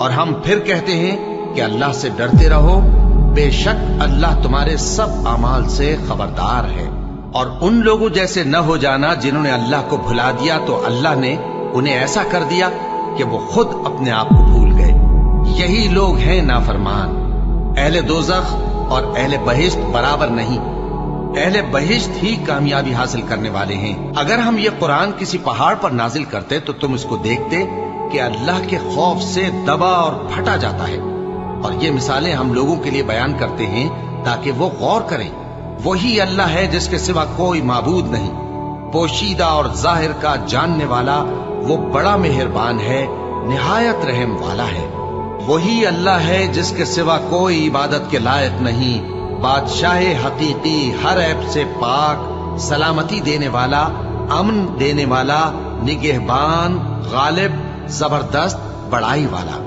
اور ہم پھر کہتے ہیں کہ اللہ سے ڈرتے رہو، بے شک اللہ تمہارے سب اعمال سے خبردار ہے۔ اور ان لوگوں جیسے نہ ہو جانا جنہوں نے اللہ کو بھلا دیا تو اللہ نے انہیں ایسا کر دیا کہ وہ خود اپنے آپ کو بھول گئے۔ یہی لوگ ہیں نافرمان۔ اہل دوزخ اور اہل بہشت برابر نہیں، اہل بہشت ہی کامیابی حاصل کرنے والے ہیں۔ اگر ہم یہ قرآن کسی پہاڑ پر نازل کرتے تو تم اس کو دیکھتے کہ اللہ کے خوف سے دبا اور پھٹا جاتا ہے۔ اور یہ مثالیں ہم لوگوں کے لیے بیان کرتے ہیں تاکہ وہ غور کریں۔ وہی اللہ ہے جس کے سوا کوئی معبود نہیں، پوشیدہ اور ظاہر کا جاننے والا، وہ بڑا مہربان ہے، نہایت رحم والا ہے۔ وہی اللہ ہے جس کے سوا کوئی عبادت کے لائق نہیں، بادشاہ حقیقی، ہر عیب سے پاک، سلامتی دینے والا، امن دینے والا، نگہبان، غالب، زبردست، بڑائی والا۔